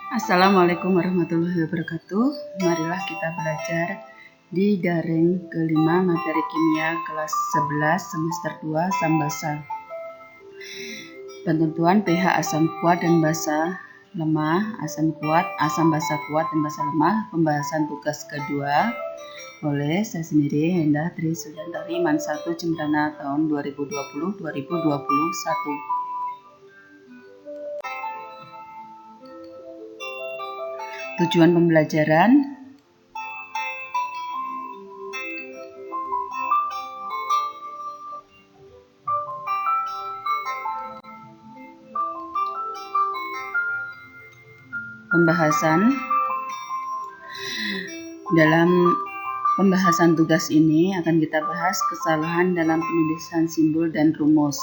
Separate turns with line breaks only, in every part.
Assalamualaikum warahmatullahi wabarakatuh. Marilah kita belajar di daring kelima materi kimia kelas 11 semester 2 Sambasa. Penentuan pH asam kuat dan basa lemah, asam kuat, asam basa kuat dan basa lemah. Pembahasan tugas kedua oleh saya sendiri Hendah Tri Suliantari Man 1 Cemrana tahun 2020-2021. Tujuan pembelajaran dalam pembahasan tugas ini akan kita bahas kesalahan dalam penulisan simbol dan rumus.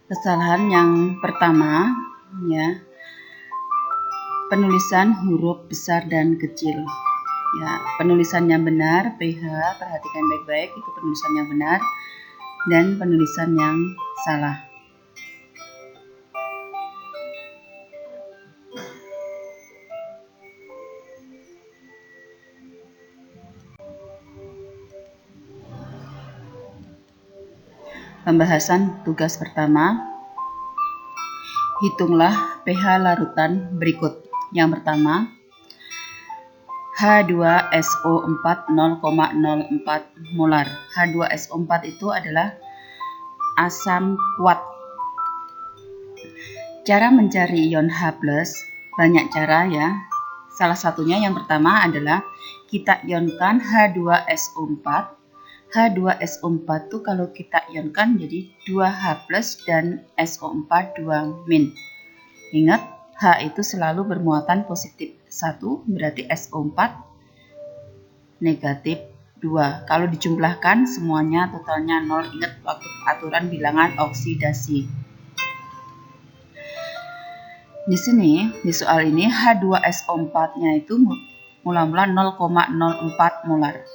Kesalahan yang pertama ya, penulisan huruf besar dan kecil. Ya, penulisan yang benar, pH, perhatikan baik-baik, itu penulisan yang benar, dan penulisan yang salah. Pembahasan tugas pertama, hitunglah pH larutan berikut. Yang pertama, H2SO4 0,04 molar. H2SO4 itu adalah asam kuat. Cara mencari ion H+, banyak cara ya. Salah satunya yang pertama adalah kita ionkan H2SO4. H2SO4 itu kalau kita ionkan jadi 2H+ dan SO4 2-. Ingat, H itu selalu bermuatan positif 1, berarti SO4 negatif 2. Kalau dijumlahkan semuanya totalnya 0. Ingat waktu aturan bilangan oksidasi. Di sini, di soal ini H2SO4-nya itu mula-mula 0,04 molar.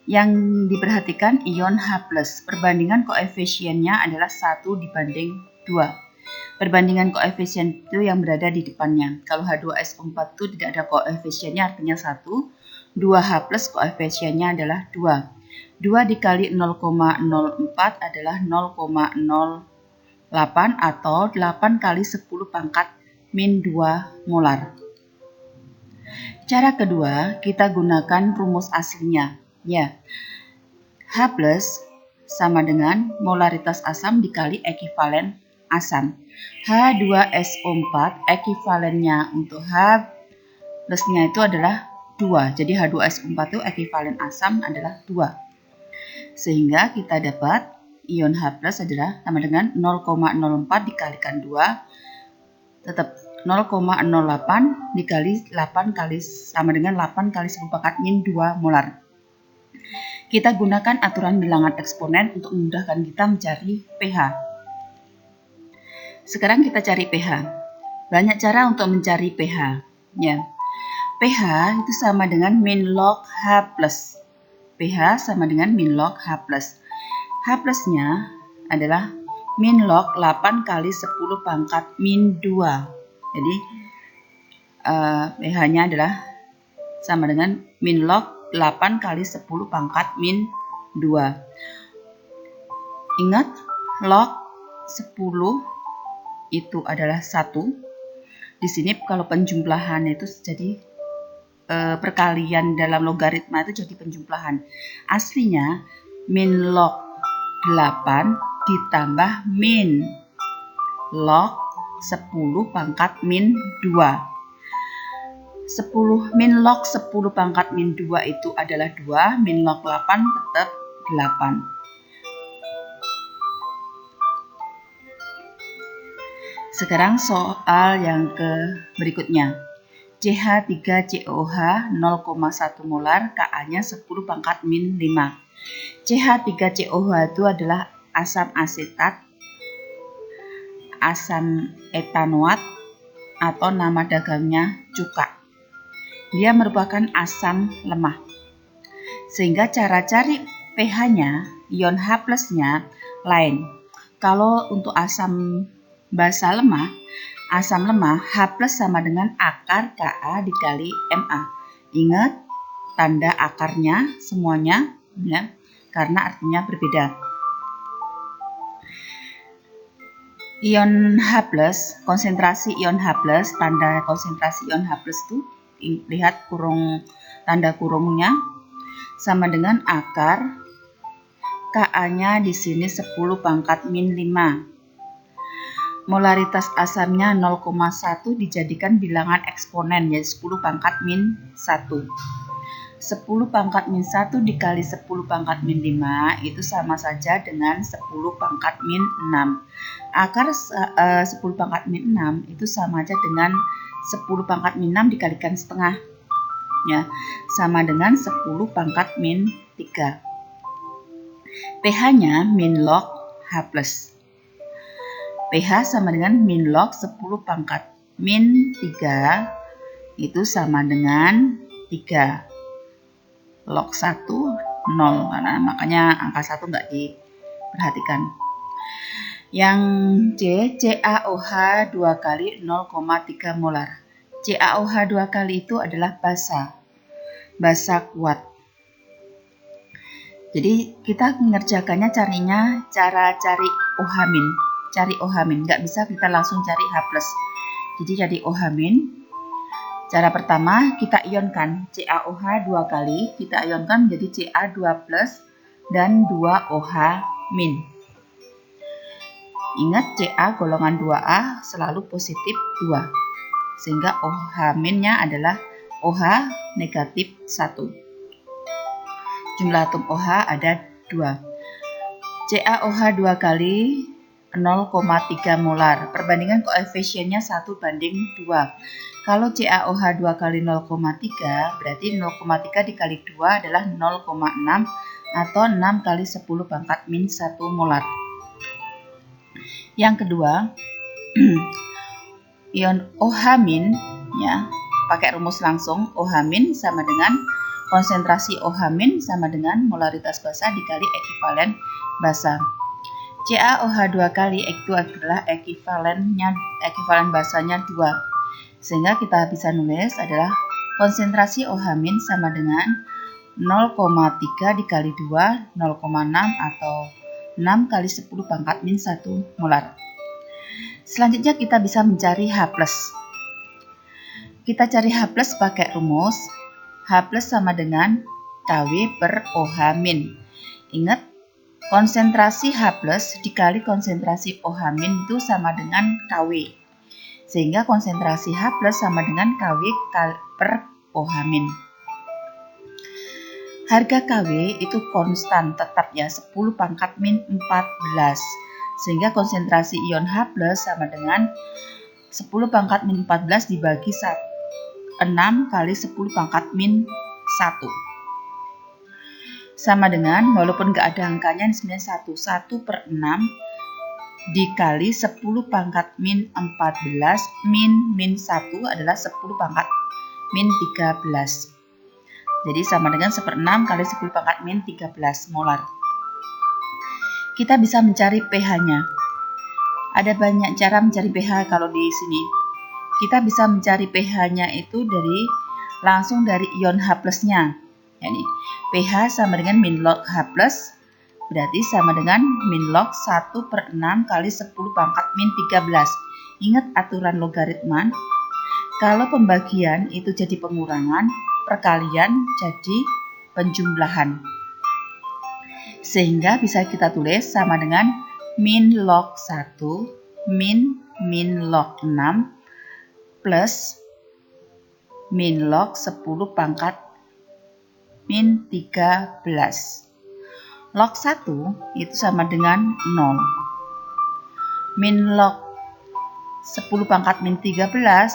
Yang diperhatikan ion H+, perbandingan koefisiennya adalah 1 dibanding 2. Perbandingan koefisien itu yang berada di depannya. Kalau H2SO4 itu tidak ada koefisiennya, artinya 1. 2H+ koefisiennya adalah 2. 2 dikali 0,04 adalah 0,08 atau 8 kali 10 pangkat min 2 molar. Cara kedua, kita gunakan rumus aslinya. Ya, H+ sama dengan molaritas asam dikali ekivalen asam. H2SO4 ekivalennya untuk H+-nya itu adalah 2. Jadi H2SO4 itu ekivalen asam adalah 2. Sehingga kita dapat ion H+ adalah sama dengan 0,04 dikalikan 2 tetap 0,08 dikali 8 kali sama dengan 8 kali 10 pangkat min 2 molar. Kita gunakan aturan bilangan eksponen untuk memudahkan kita mencari pH. Sekarang kita cari pH. Banyak cara untuk mencari pH. Ya. pH itu sama dengan min log H+. pH sama dengan min log H+. H+-nya adalah min log 8 kali 10 pangkat min 2. Jadi pH-nya adalah sama dengan min log 8 kali 10 pangkat min 2. Ingat, log 10 itu adalah 1. Di sini kalau penjumlahan itu jadi perkalian dalam logaritma itu jadi penjumlahan. Aslinya min log 8 ditambah min log 10 pangkat min 2. Min log 10 pangkat min 2 itu adalah 2, min log 8 tetap 8. Sekarang soal yang berikutnya. CH3COH 0,1 molar, Ka-nya 10 pangkat min 5. CH3COH itu adalah asam asetat, asam etanoat, atau nama dagangnya cuka. Dia merupakan asam lemah. Sehingga cara cari pH-nya, ion H+-nya lain. Kalau untuk asam basa lemah, asam lemah, H+ sama dengan akar Ka dikali Ma. Ingat tanda akarnya semuanya ya, karena artinya berbeda. Ion H+, konsentrasi ion H+, tanda konsentrasi ion H+ itu lihat tanda kurungnya sama dengan akar Ka-nya di sini 10⁻⁵. Molaritas asamnya 0,1 dijadikan bilangan eksponen yaitu 10⁻⁻⁴. 10⁻⁻⁴ dikali 10⁻⁻⁵ itu sama saja dengan 10⁻⁻⁶. Akar 10⁻⁻⁶ itu sama saja dengan 10⁻⁻⁶ dikalikan setengah. Ya, sama dengan 10⁻⁻⁴. pH-nya min log H+. pH sama dengan min log 10⁻⁻³ itu sama dengan 3. Log 1 0, makanya angka 1 nggak diperhatikan. Yang C, CaOH 2 kali 0,3 molar. CaOH 2 kali itu adalah basa kuat. Jadi kita mengerjakannya cara cari OH-, nggak bisa kita langsung cari H+. Jadi cari OH-. Cara pertama kita ionkan CaOH 2 kali, kita ionkan menjadi Ca2+ dan 2OH-. Ingat Ca golongan 2A selalu positif 2, sehingga OH-nya adalah OH negatif 1. Jumlah atom OH ada 2. CaOH 2 kali 0,3 molar. Perbandingan koefisiennya 1:2. Kalau CaOH 2 kali 0,3 berarti 0,3 dikali 2 adalah 0,6 atau 6 kali 10⁻⁻⁴ molar. Yang kedua, ion OH- ya, pakai rumus langsung OH- sama dengan konsentrasi OH- sama dengan molaritas basa dikali ekivalen basa. CaOH 2 kali itu adalah ekivalen basanya 2. Sehingga kita bisa nulis adalah konsentrasi OH- sama dengan 0,3 dikali 2, 0,6 atau 6 kali 10⁻⁻⁴ molar. Selanjutnya kita bisa mencari H+. Kita cari H+ pakai rumus H+ sama dengan Kw per OH-. Ingat, konsentrasi H+ dikali konsentrasi OH- itu sama dengan Kw. Sehingga konsentrasi H+ sama dengan Kw per OH-. Harga Kw itu konstan tetap ya, 10⁻⁴. Sehingga konsentrasi ion H+ sama dengan 10⁻⁴ dibagi 6 kali 10⁻⁻⁴. Sama dengan, walaupun nggak ada angkanya, ini sebenarnya 1/6 dikali 10⁻⁴ min 1 adalah 10⁻⁻13. Jadi sama dengan 1/6 kali 10⁻⁻13 molar. Kita bisa mencari pH-nya. Ada banyak cara mencari pH kalau di sini. Kita bisa mencari pH-nya itu langsung dari ion H+-nya. Yani, pH sama dengan min log H+, berarti sama dengan min log 1/6 kali 10⁻⁻13. Ingat aturan logaritma. Kalau pembagian itu jadi pengurangan, perkalian jadi penjumlahan. Sehingga bisa kita tulis sama dengan min log 1 min log 6 plus min log 10⁻⁻13. Log 1 itu sama dengan 0. Min log 10⁻⁻13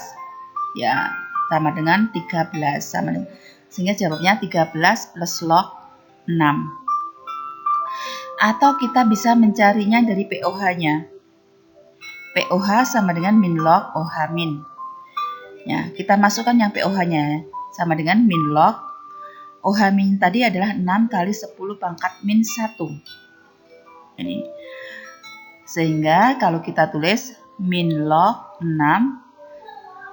ya sama dengan 13. Sehingga jawabnya 13 plus log 6. Atau kita bisa mencarinya dari pOH-nya. pOH sama dengan min log OH-. Ya, kita masukkan yang pOH-nya sama dengan min log OH- tadi adalah 6 kali 10⁻⁻⁴. Ini. Sehingga kalau kita tulis min log 6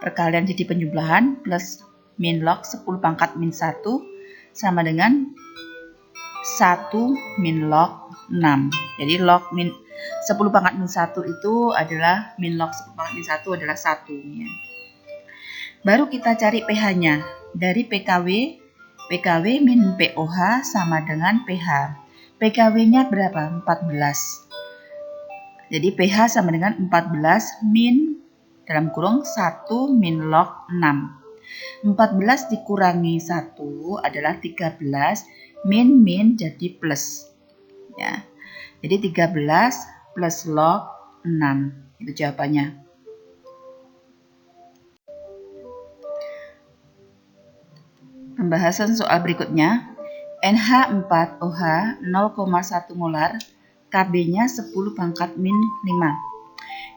perkalian jadi penjumlahan plus min log 10 pangkat min 1 sama dengan 1 min log 6. Jadi log min 10 pangkat min 1 itu adalah min log 10 pangkat min 1 adalah 1 ya. Baru kita cari pH-nya. Dari PKW min POH sama dengan pH. PKW-nya berapa? 14. Jadi pH sama dengan 14 min dalam kurung 1 min log 6. 14 dikurangi 1 adalah 13, min jadi plus. Ya. Jadi 13 plus log 6. Itu jawabannya. Pembahasan soal berikutnya. NH4OH 0,1 molar, Kb-nya 10 pangkat min 5.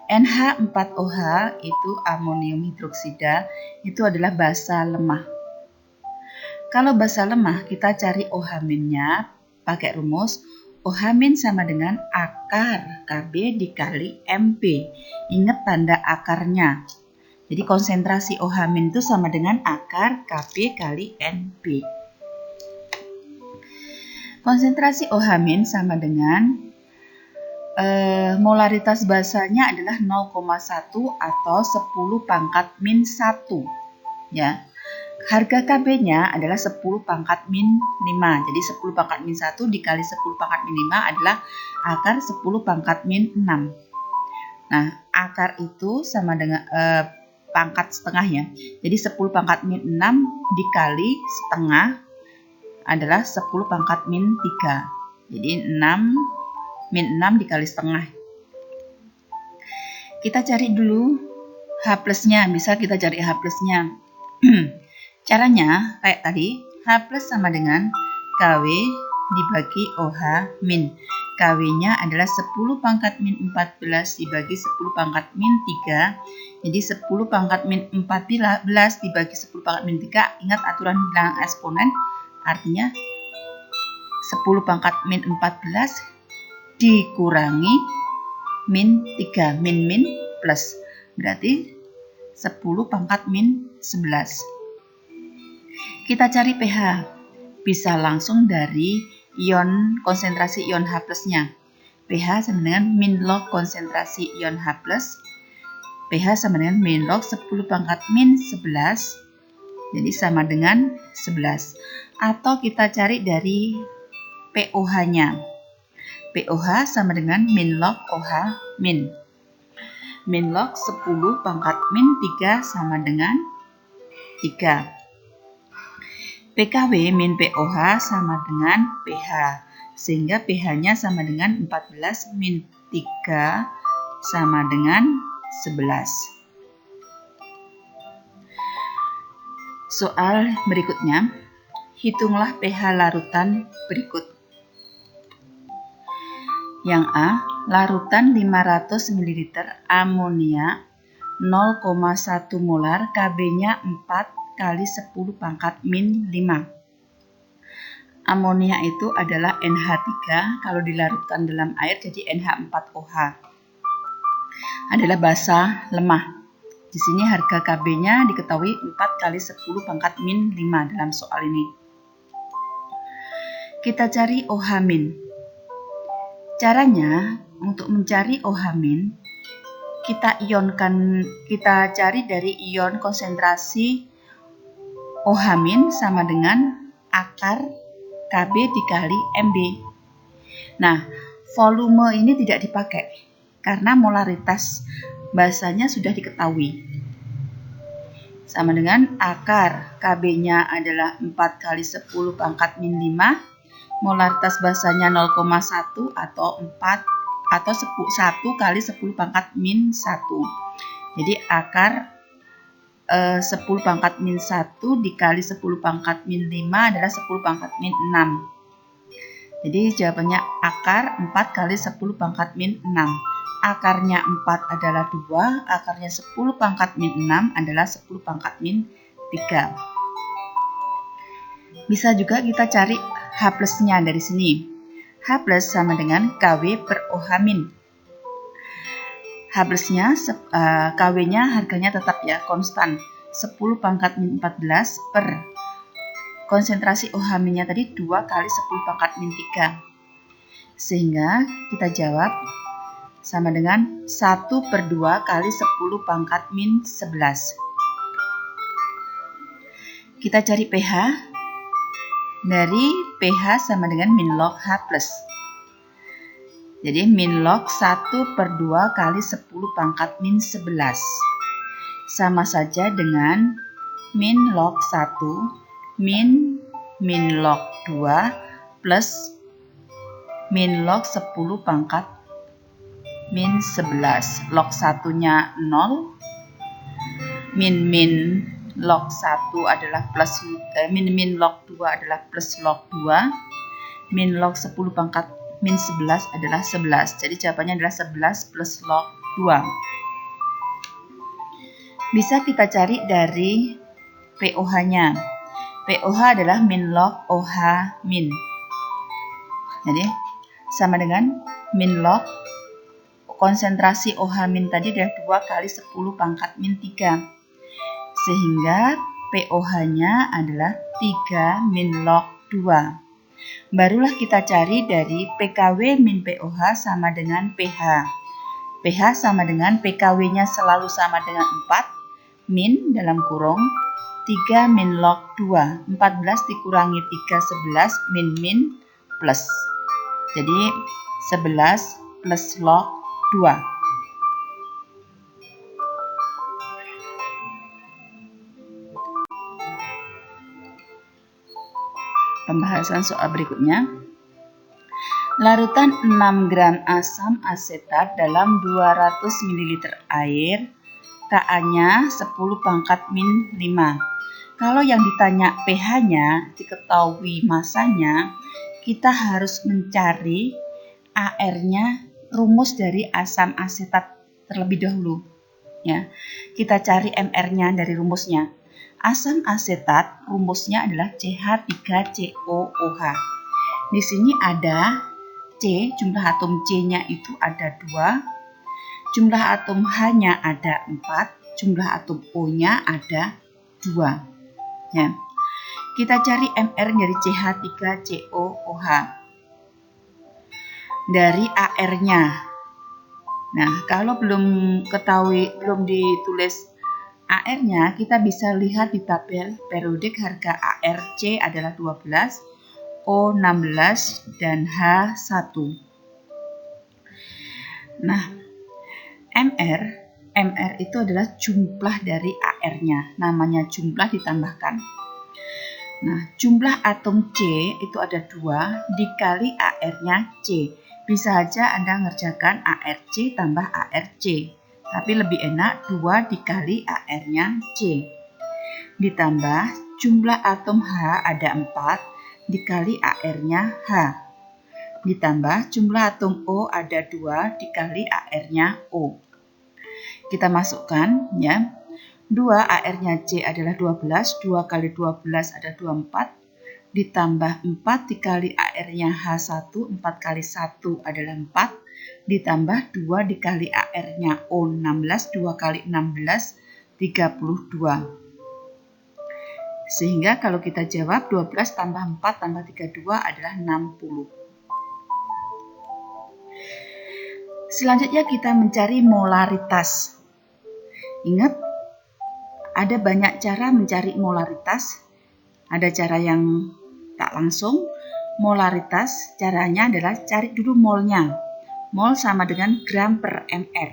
NH4OH itu amonium hidroksida, itu adalah basa lemah. Kalau basa lemah, kita cari OH-nya pakai rumus OH- sama dengan akar Kb dikali Mp. Ingat tanda akarnya. Jadi konsentrasi OH- itu sama dengan akar Kb kali Np. Konsentrasi OH- sama dengan molaritas basanya adalah 0,1 atau 10 pangkat min 1 ya. Harga Kb-nya adalah 10 pangkat min 5. Jadi 10 pangkat min 1 dikali 10 pangkat min 5 adalah akar 10 pangkat min 6. Nah, akar itu sama dengan pangkat setengah ya. Jadi 10 pangkat min 6 dikali setengah adalah 10 pangkat min 3. Jadi 6 min 6 dikali setengah. Kita cari dulu H plusnya. Bisa kita cari H plusnya. Caranya kayak tadi. H plus sama dengan KW dibagi OH min. KW-nya adalah 10 pangkat min 14 dibagi 10 pangkat min 3. Jadi 10 pangkat min 14 dibagi 10 pangkat min 3. Ingat aturan bilangan eksponen. Artinya 10 pangkat min 14 dikurangi min 3, min plus, berarti 10 pangkat min 11. Kita cari pH, bisa langsung dari ion konsentrasi ion H plusnya. pH sama dengan min log konsentrasi ion H plus, pH sama dengan min log 10 pangkat min 11, jadi sama dengan 11. Atau kita cari dari POH-nya. POH sama dengan min log OH min. Min log 10 pangkat min 3 sama dengan 3. PKW min POH sama dengan pH. Sehingga pH-nya sama dengan 14 min 3 sama dengan 11. Soal berikutnya. Hitunglah pH larutan berikut. Yang A, larutan 500 ml amonia 0,1 molar, Kb-nya 4 kali 10 pangkat min 5. Amonia itu adalah NH3, kalau dilarutkan dalam air jadi NH4OH. Adalah basa lemah. Di sini harga Kb-nya diketahui 4 kali 10 pangkat min 5 dalam soal ini. Kita cari OH-. Caranya untuk mencari OH-, kita cari dari ion konsentrasi OH- sama dengan akar Kb dikali Mb. Nah, volume ini tidak dipakai karena molaritas basanya sudah diketahui. Sama dengan akar Kb-nya adalah 4 kali 10 pangkat min 5. Molaritas basanya 0,1 atau 1 kali 10 pangkat min 1. Jadi akar 10 pangkat min 1 dikali 10 pangkat min 5 adalah 10 pangkat min 6. Jadi jawabannya akar 4 kali 10 pangkat min 6. Akarnya 4 adalah 2, akarnya 10 pangkat min 6 adalah 10 pangkat min 3. Bisa juga kita cari H plusnya dari sini. H plus sama dengan KW per OH min. H H+-nya, KW-nya harganya tetap ya, konstan. 10 pangkat min 14 per konsentrasi OH-nya tadi 2 kali 10 pangkat min 3. Sehingga kita jawab sama dengan 1/2 kali 10 pangkat min 11. Kita cari pH. Dari pH sama dengan min log H+. Jadi min log 1/2 kali 10 pangkat min 11. Sama saja dengan min log 1 min log 2 plus min log 10 pangkat min 11. Log 1-nya 0. Min log 1 adalah plus, min log 2 adalah plus log 2. Min log 10 pangkat min 11 adalah 11. Jadi jawabannya adalah 11 plus log 2. Bisa kita cari dari POH-nya. POH adalah min log OH min. Jadi sama dengan min log konsentrasi OH min tadi adalah 2 kali 10 pangkat min 3. Sehingga POH-nya adalah 3 min log 2. Barulah kita cari dari PKW min POH sama dengan pH. pH sama dengan PKW-nya selalu sama dengan 4. Min dalam kurung 3 min log 2. 14 dikurangi 3, 11 min plus. Jadi 11 plus log 2. Pembahasan soal berikutnya. Larutan 6 gram asam asetat dalam 200 ml air, Ka-nya 10 pangkat min 5. Kalau yang ditanya pH-nya, diketahui masanya, kita harus mencari AR-nya, rumus dari asam asetat terlebih dahulu. Ya, kita cari MR-nya dari rumusnya. Asam asetat rumusnya adalah CH3COOH. Di sini ada C, jumlah atom C-nya itu ada 2. Jumlah atom H-nya ada 4, jumlah atom O-nya ada 2. Ya. Kita cari MR dari CH3COOH. Dari AR-nya. Nah, kalau belum ditulis AR-nya, kita bisa lihat di tabel periodik harga ARC adalah 12, O 16, dan H1. Nah, MR itu adalah jumlah dari AR-nya, namanya jumlah ditambahkan. Nah, jumlah atom C itu ada 2 dikali AR-nya C. Bisa aja Anda ngerjakan ARC tambah ARC, tapi lebih enak 2 dikali AR-nya C. Ditambah jumlah atom H ada 4 dikali AR-nya H. Ditambah jumlah atom O ada 2 dikali AR-nya O. Kita masukkan ya. 2 AR-nya C adalah 12, 2 kali 12 ada 24, ditambah 4 dikali AR-nya H1, 4 kali 1 adalah 4, ditambah 2 dikali AR-nya O 16, 2 kali 16, 32. Sehingga kalau kita jawab 12 tambah 4 tambah 32 adalah 60. Selanjutnya kita mencari molaritas. Ingat, ada banyak cara mencari molaritas. Ada cara yang tak langsung. Molaritas caranya adalah cari dulu molnya. Mol sama dengan gram per mr.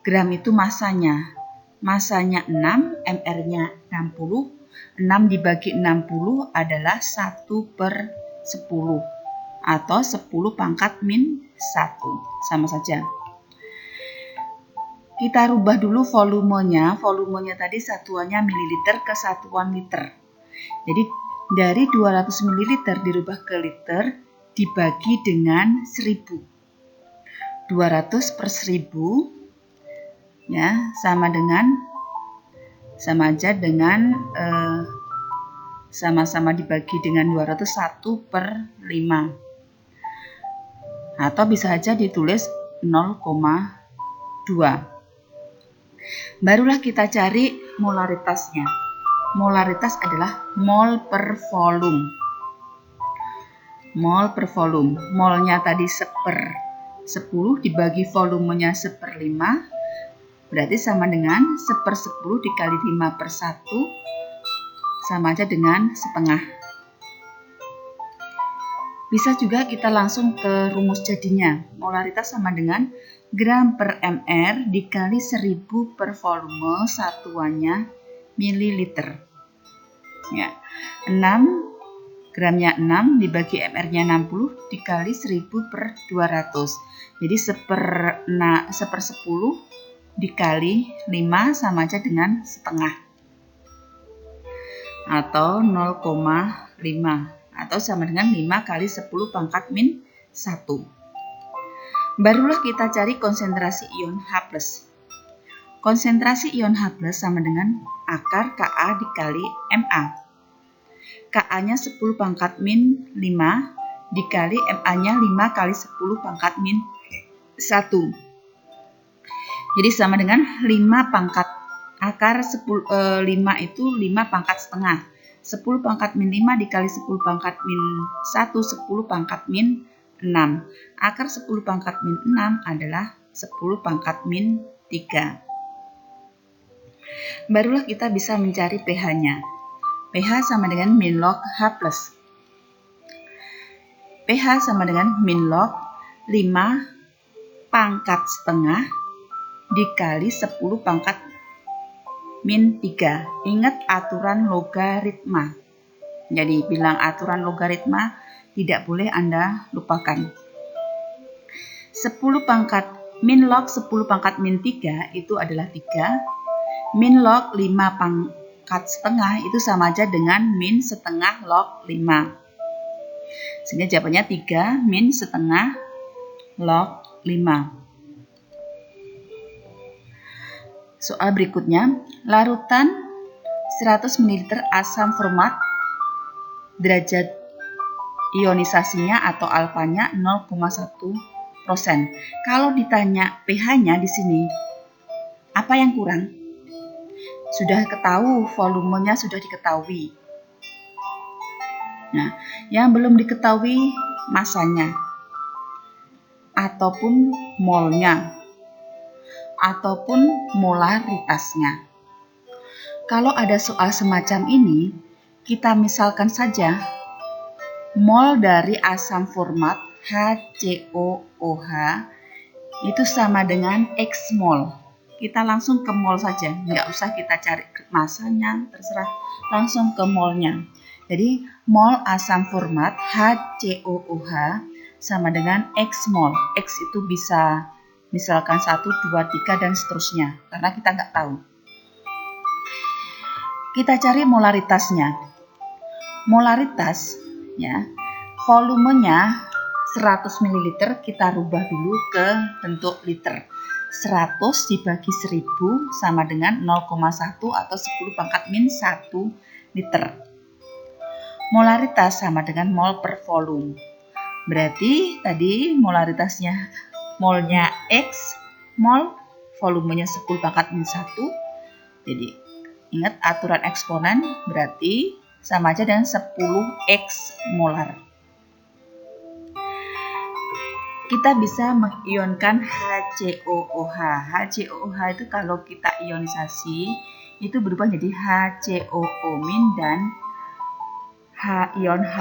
Gram itu masanya. Masanya 6, mr-nya 60. 6 dibagi 60 adalah 1/10. Atau 10 pangkat min 1. Sama saja. Kita rubah dulu volumenya. Volumenya tadi satuannya mililiter ke satuan liter. Jadi dari 200 ml dirubah ke liter dibagi dengan 1000. 200 per 1000 ya sama aja dengan sama-sama dibagi dengan 200 1/5. Atau bisa aja ditulis 0,5. Barulah kita cari molaritasnya. Molaritas adalah mol per volume. Mol per volume. Molnya tadi 1/10 dibagi volumenya 1/5, berarti sama dengan 1/10 dikali 5/1, sama aja dengan setengah. Bisa juga kita langsung ke rumus jadinya. Molaritas sama dengan gram per mr dikali 1000 per volume, satuannya mililiter. Ya, 6 gramnya 6 dibagi mr-nya 60 dikali 1000 per 200. Jadi 1/10 dikali 5 sama aja dengan setengah. Atau 0,5. Atau sama dengan 5 kali 10 pangkat min 1. Barulah kita cari konsentrasi ion H+. Konsentrasi ion H+ sama dengan akar Ka dikali Ma. Ka-nya 10 pangkat min 5 dikali Ma-nya 5 kali 10 pangkat min 1. Jadi sama dengan 5 pangkat akar 5 itu 5 pangkat setengah. 10 pangkat min 5 dikali 10 pangkat min 1, 10 pangkat min 6. Akar 10 pangkat min 6 adalah 10 pangkat min 3. Barulah kita bisa mencari pH-nya. pH sama dengan min log H+. pH sama dengan min log 5 pangkat setengah dikali 10 pangkat min 3. Ingat aturan logaritma. Jadi bilang aturan logaritma tidak boleh Anda lupakan. 10 pangkat min log 10 pangkat min 3 itu adalah 3. Min log 5 pangkat setengah itu sama aja dengan min setengah log 5. Sehingga jawabannya 3 min setengah log 5. Soal berikutnya, larutan 100 ml asam format, derajat ionisasinya atau alfanya 0,1%. Kalau ditanya pH-nya di sini, apa yang kurang? Sudah ketahui, volumenya sudah diketahui. Nah, yang belum diketahui masanya, ataupun molnya, ataupun molaritasnya. Kalau ada soal semacam ini, kita misalkan saja mol dari asam format HCOOH itu sama dengan X mol. Kita langsung ke mol saja, nggak usah kita cari masanya, terserah, langsung ke molnya. Jadi mol asam format HCOOH sama dengan X mol. X itu bisa misalkan 1, 2, 3 dan seterusnya, karena kita nggak tahu. Kita cari molaritasnya. Molaritas, ya, volumenya 100 ml kita rubah dulu ke bentuk liter. 100 dibagi 1000 sama dengan 0,1 atau 10 pangkat min 1 liter. Molaritas sama dengan mol per volume. Berarti tadi molaritasnya, molnya X, mol, volumenya 10 pangkat min 1. Jadi ingat aturan eksponen, berarti sama aja dengan 10X molar. Kita bisa mengionkan HCOOH. HCOOH itu kalau kita ionisasi, itu berubah jadi HCOO- dan ion H+.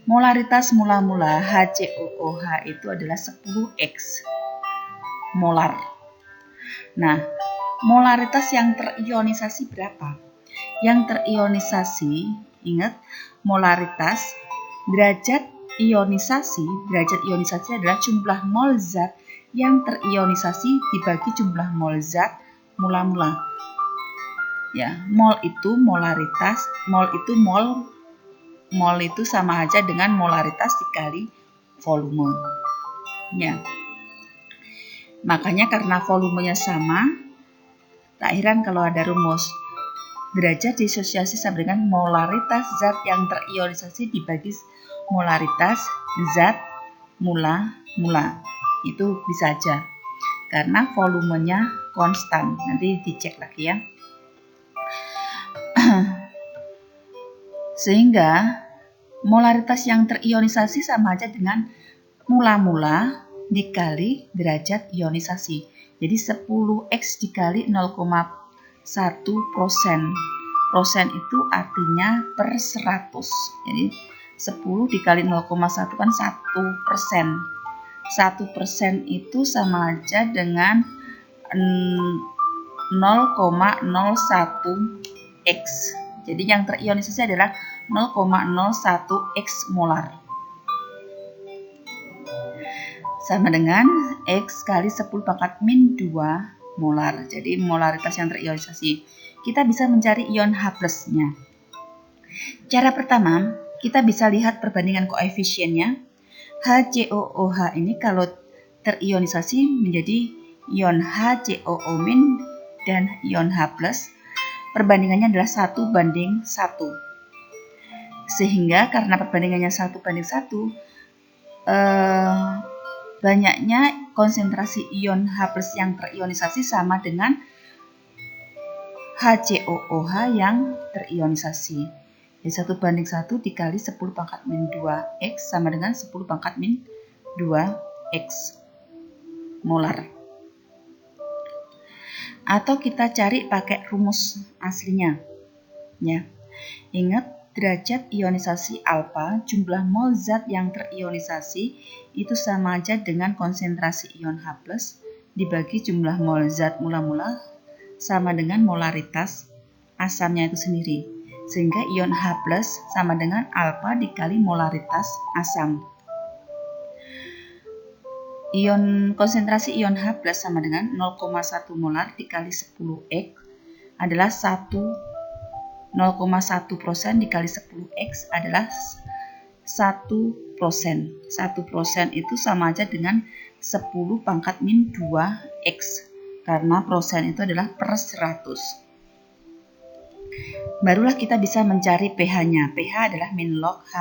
Molaritas mula-mula HCOOH itu adalah 10X molar. Nah, molaritas yang terionisasi berapa? Yang terionisasi, ingat, molaritas derajat ionisasi adalah jumlah mol zat yang terionisasi dibagi jumlah mol zat mula-mula. Ya, mol itu molaritas, mol itu sama aja dengan molaritas dikali volume. Ya. Makanya karena volumenya sama, tak heran kalau ada rumus derajat disosiasi sama dengan molaritas zat yang terionisasi dibagi molaritas zat mula-mula. Itu bisa aja. karena volumenya konstan. Nanti dicek lagi ya. Sehingga molaritas yang terionisasi sama aja dengan mula-mula dikali derajat ionisasi. Jadi 10X dikali 0,1%. Prosen itu artinya per 100. Jadi 10 dikali 0,1 kan 1%. 1% itu sama aja dengan 0,01X. Jadi yang terionisasi adalah 0,01X molar. Sama dengan X kali 10 pangkat min 2 molar. Jadi molaritas yang terionisasi. Kita bisa mencari ion H+-nya. Cara pertama, kita bisa lihat perbandingan koefisiennya. HCOOH ini kalau terionisasi menjadi ion HCOO- dan ion H+, perbandingannya adalah 1:1. Sehingga karena perbandingannya 1:1, banyaknya konsentrasi ion H+ yang terionisasi sama dengan HCOOH yang terionisasi. Jadi 1:1 dikali 10 pangkat min 2X sama dengan 10 pangkat min 2X molar. Atau kita cari pakai rumus aslinya. Ya. Ingat, derajat ionisasi alfa, jumlah mol zat yang terionisasi itu sama aja dengan konsentrasi ion H+ dibagi jumlah mol zat mula-mula sama dengan molaritas asamnya itu sendiri. Sehingga ion H+ sama dengan alfa dikali molaritas asam. Konsentrasi ion H+ sama dengan 0,1 molar dikali 10X adalah 0,1% dikali 10X adalah 1%. 1% itu sama aja dengan 10 pangkat min 2X. Karena prosen itu adalah per 100. Barulah kita bisa mencari pH-nya. pH adalah min log H+.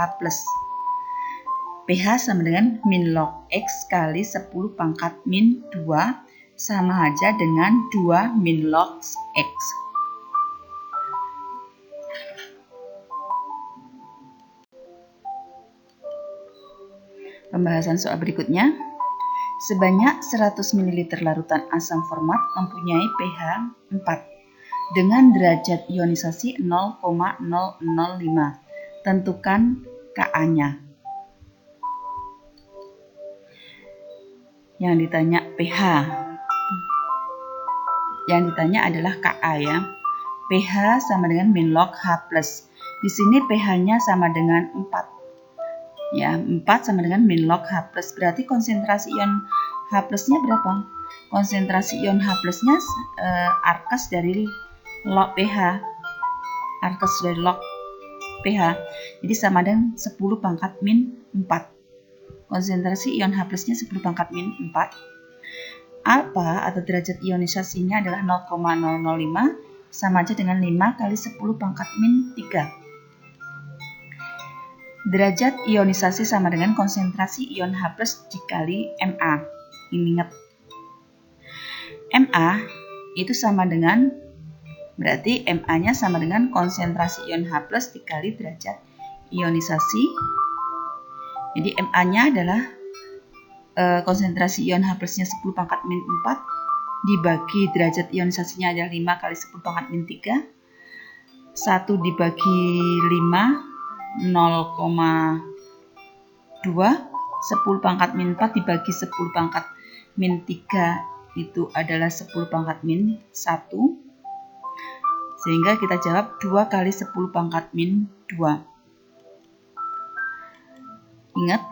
pH sama dengan min log X kali 10 pangkat min 2 sama aja dengan 2 min log X. Pembahasan soal berikutnya. Sebanyak 100 ml larutan asam format mempunyai pH 4 dengan derajat ionisasi 0,005. Tentukan Ka-nya. Yang ditanya pH. Yang ditanya adalah Ka ya. pH sama dengan min log H+. Di sini pH-nya sama dengan 4. Ya, 4 sama dengan min log H+. Berarti konsentrasi ion H+-nya berapa? Konsentrasi ion H+-nya arkes dari log pH. Arkes dari log pH. Jadi sama dengan 10 pangkat min 4. Konsentrasi ion H+-nya 10 pangkat min 4. Alfa atau derajat ionisasinya adalah 0,005 sama aja dengan 5 kali 10 pangkat min 3. Derajat ionisasi sama dengan konsentrasi ion H+ dikali Ma. Ingat. Ma itu sama dengan, berarti Ma-nya sama dengan konsentrasi ion H+ dikali derajat ionisasi. Jadi Ma-nya adalah konsentrasi ion H+-nya 10 pangkat min 4 dibagi derajat ionisasinya adalah 5 kali 10 pangkat min 3. 1 dibagi 5 0,2, 10 pangkat min 4 dibagi 10 pangkat min 3 itu adalah 10 pangkat min 1. Sehingga kita jawab 2 kali 10 pangkat min 2. Ingat,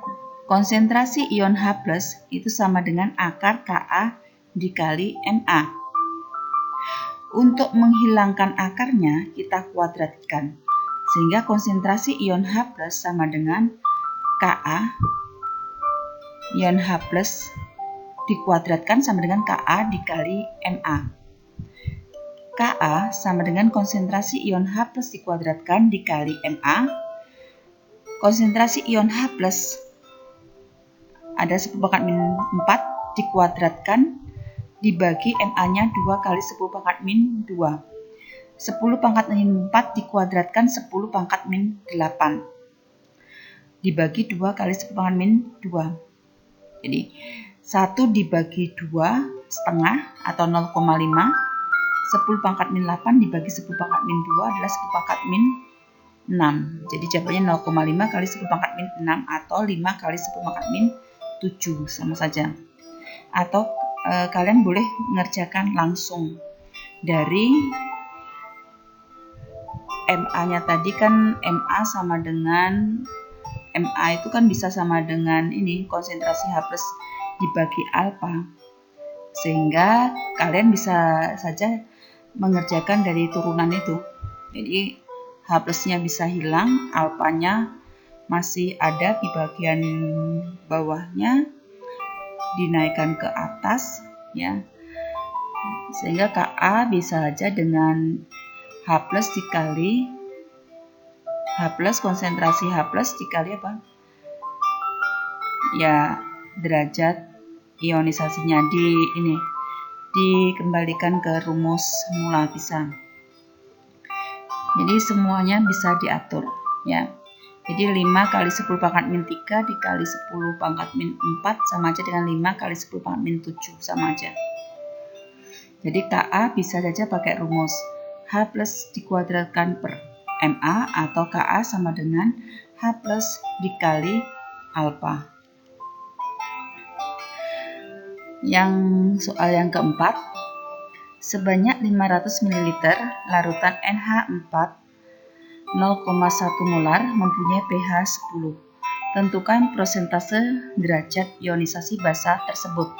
konsentrasi ion H+ itu sama dengan akar Ka dikali Ma. Untuk menghilangkan akarnya, kita kuadratkan. Sehingga konsentrasi ion H+ sama dengan Ka. Ion H+ dikuadratkan sama dengan Ka dikali Ma. Ka sama dengan konsentrasi ion H+ dikuadratkan dikali Ma. Konsentrasi ion H+ ada 10 pangkat min 4 dikuadratkan dibagi MA-nya 2 kali 10 pangkat min 2. 10 pangkat min 4 dikuadratkan 10 pangkat min 8. Dibagi 2 kali 10 pangkat min 2. Jadi 1 dibagi 2 setengah atau 0,5. 10 pangkat min 8 dibagi 10 pangkat min 2 adalah 10 pangkat min 6. Jadi jawabannya 0,5 kali 10 pangkat min 6 atau 5 kali 10 pangkat min 7, sama saja. Atau kalian boleh mengerjakan langsung dari MA-nya tadi kan MA sama dengan MA itu kan bisa sama dengan ini konsentrasi H+ dibagi alfa. Sehingga kalian bisa saja mengerjakan dari turunan itu. Jadi H+-nya bisa hilang, alfanya masih ada di bagian bawahnya, dinaikkan ke atas ya. Sehingga Ka bisa saja dengan H+ dikali H+, konsentrasi H+ dikali apa? Ya, derajat ionisasinya dikembalikan ke rumus mula bisa. Jadi semuanya bisa diatur ya. Jadi 5 kali 10 pangkat min 3 dikali 10 pangkat min 4 sama aja dengan 5 kali 10 pangkat min 7 sama aja. Jadi Ka bisa saja pakai rumus H+ dikuadratkan per MA atau Ka sama dengan H+ dikali alfa. Yang soal yang keempat, sebanyak 500 ml larutan NH4 0,1 molar mempunyai pH 10. Tentukan persentase derajat ionisasi basa tersebut.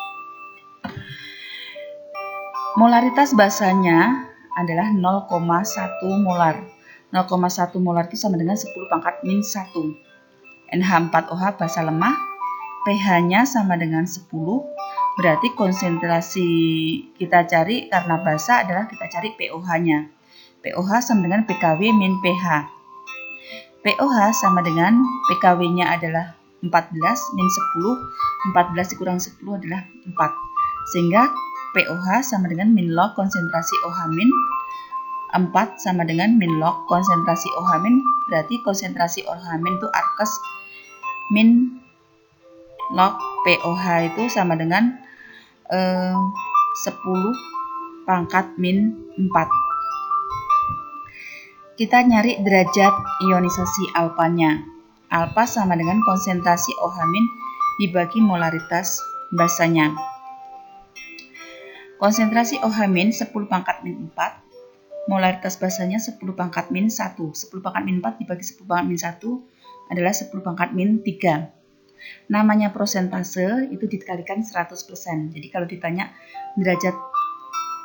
Molaritas basanya adalah 0,1 molar. 0,1 molar itu sama dengan 10 pangkat min 1. NH4OH basa lemah, pH-nya sama dengan 10. Berarti konsentrasi kita cari karena basa adalah kita cari POH-nya. POH sama dengan PKW min pH. POH sama dengan PKW-nya adalah 14 min 10. 14 dikurang 10 adalah 4. Sehingga POH sama dengan min log konsentrasi OH min. 4 sama dengan min log konsentrasi OH min. Berarti konsentrasi OH min itu arkes min log POH itu sama dengan 10 pangkat min 4. Kita nyari derajat ionisasi alfanya. Alfa sama dengan konsentrasi OH min dibagi molaritas basanya. Konsentrasi OH min 10 pangkat min 4. Molaritas basanya 10 pangkat min 1. 10 pangkat min 4 dibagi 10 pangkat min 1 adalah 10 pangkat min 3. Namanya prosentase itu dikalikan 100%. Jadi kalau ditanya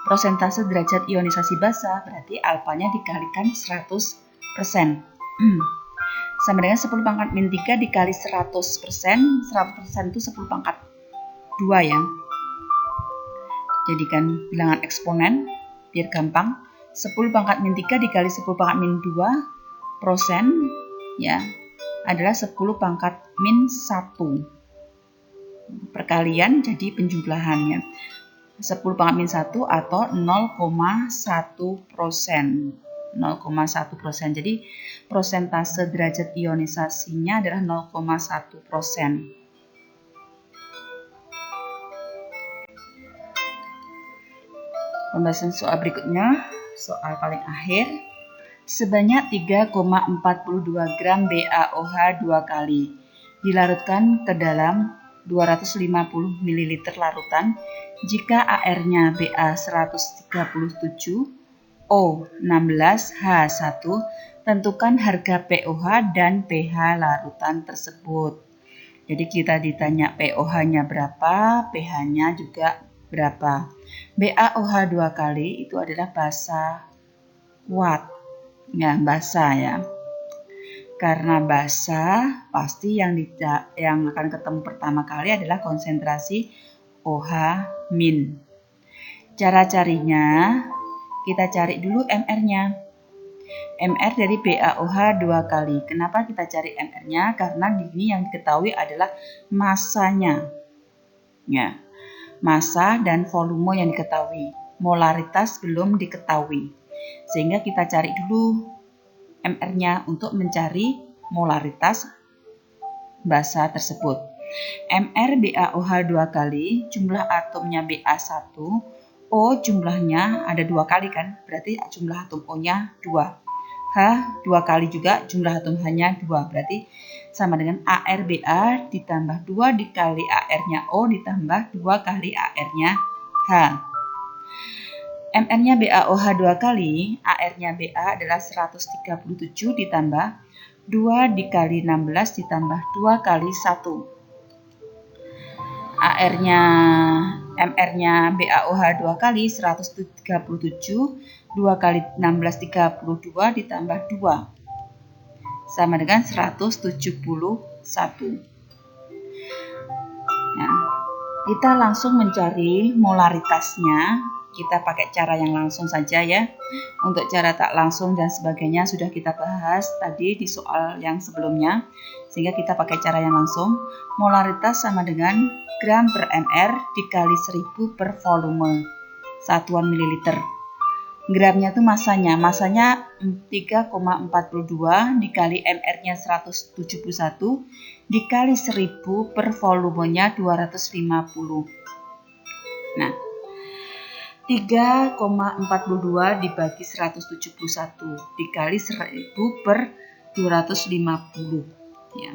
prosentase derajat ionisasi basa, berarti alfanya dikalikan 100%. Sama dengan 10 pangkat min 3 dikali 100%. 100% itu 10 pangkat 2 ya. Jadikan bilangan eksponen biar gampang. 10 pangkat min 3 dikali 10 pangkat min 2 persen ya adalah 10 pangkat min 1. Perkalian jadi penjumlahannya. 10 pangkat min 1 atau 0,1%. 0,1%. Jadi prosentase derajat ionisasinya adalah 0,1%. Pembahasan soal berikutnya, soal paling akhir. Sebanyak 3,42 gram BaOH 2 kali dilarutkan ke dalam 250 ml larutan jika AR-nya Ba 137, O 16, H1. Tentukan harga POH dan pH larutan tersebut. Jadi kita ditanya POH-nya berapa, pH-nya juga berapa. BaOH 2 kali itu adalah basa kuat. Ya, basa ya. Karena basa, pasti yang akan ketemu pertama kali adalah konsentrasi OH min. Cara carinya, kita cari dulu MR-nya. MR dari BaOH 2 kali. Kenapa kita cari MR-nya? Karena di sini yang diketahui adalah masanya. Ya. massa dan volume yang diketahui. Molaritas belum diketahui. Sehingga kita cari dulu MR-nya untuk mencari molaritas basa tersebut. MR BaOH 2 kali, jumlah atomnya Ba1, O jumlahnya ada 2 kali kan, berarti jumlah atom O-nya 2. H 2 kali juga, jumlah atom H-nya 2, berarti sama dengan ArBa ditambah 2 dikali AR-nya O ditambah 2 kali AR-nya H. MR-nya BaOH 2 kali, AR-nya Ba adalah 137 ditambah 2 dikali 16 ditambah 2 kali 1. MR-nya BaOH 2 kali 137, 2 kali 16 32 ditambah 2 sama dengan 171. Nah, kita langsung mencari molaritasnya. Kita pakai cara yang langsung saja ya. Untuk cara tak langsung dan sebagainya sudah kita bahas tadi di soal yang sebelumnya. Sehingga kita pakai cara yang langsung. Molaritas sama dengan gram per mr dikali 1000 per volume. Satuan mililiter. Gramnya itu masanya 3,42 dikali mr-nya 171 dikali 1000 per volumenya 250. Nah, 3,42 dibagi 171 dikali 1000 per 250 ya.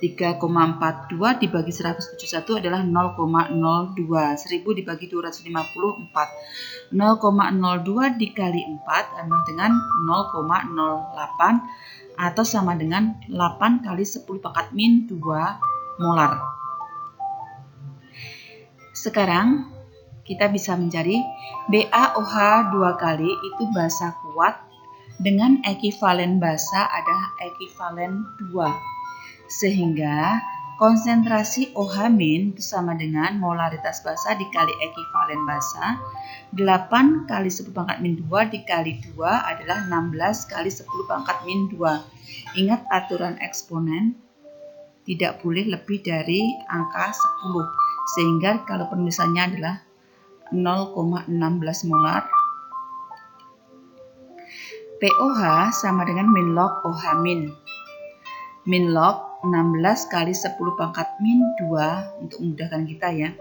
3,42 dibagi 171 adalah 0,02. 1000 dibagi 250 4. 0,02 dikali 4 sama dengan 0,08 atau sama dengan 8 kali 10 pangkat min 2 molar. Sekarang kita bisa mencari BaOH 2 kali itu basa kuat dengan ekivalen basa adalah ekivalen 2. Sehingga konsentrasi OH- itu sama dengan molaritas basa dikali ekivalen basa. 8 kali 10 pangkat min 2 dikali 2 adalah 16 kali 10 pangkat min 2. Ingat aturan eksponen tidak boleh lebih dari angka 10. Sehingga kalau penulisannya adalah 0,16 molar. POH sama dengan min log OH min. Min log 16 kali 10 pangkat min 2 untuk memudahkan kita ya.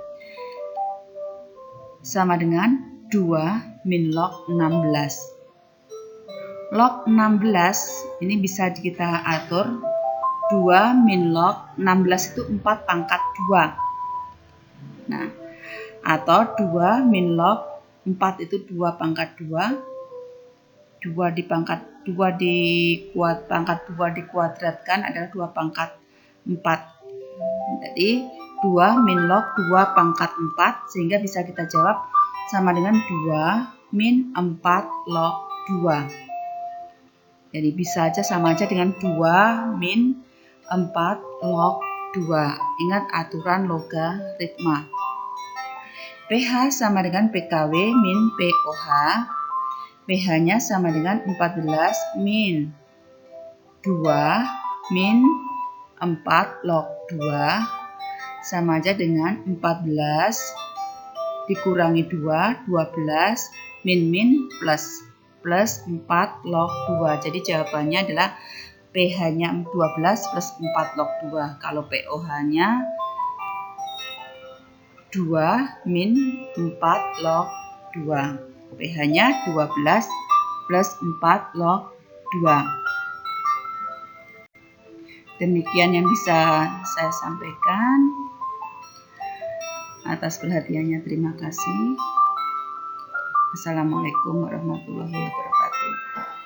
Sama dengan 2 min log 16. Log 16 ini bisa kita atur 2 min log 16 itu 4 pangkat 2. Nah, atau 2 min log 4 itu 2 pangkat 2. 2 di pangkat 2 pangkat 2 dikuadratkan adalah 2 pangkat 4. Jadi 2 min log 2 pangkat 4 sehingga bisa kita jawab sama dengan 2 min 4 log 2. Jadi bisa aja sama aja dengan 2 min 4 log 2. Ingat aturan logaritma. pH sama dengan PKW min POH. pH-nya sama dengan 14 min 2 min 4 log 2 sama aja dengan 14 dikurangi 2, 12 min plus 4 log 2. Jadi jawabannya adalah pH-nya 12 plus 4 log 2. Kalau POH-nya 2 min 4 log 2. pH-nya 12 plus 4 log 2. Demikian yang bisa saya sampaikan. Atas perhatiannya terima kasih. Assalamualaikum warahmatullahi wabarakatuh.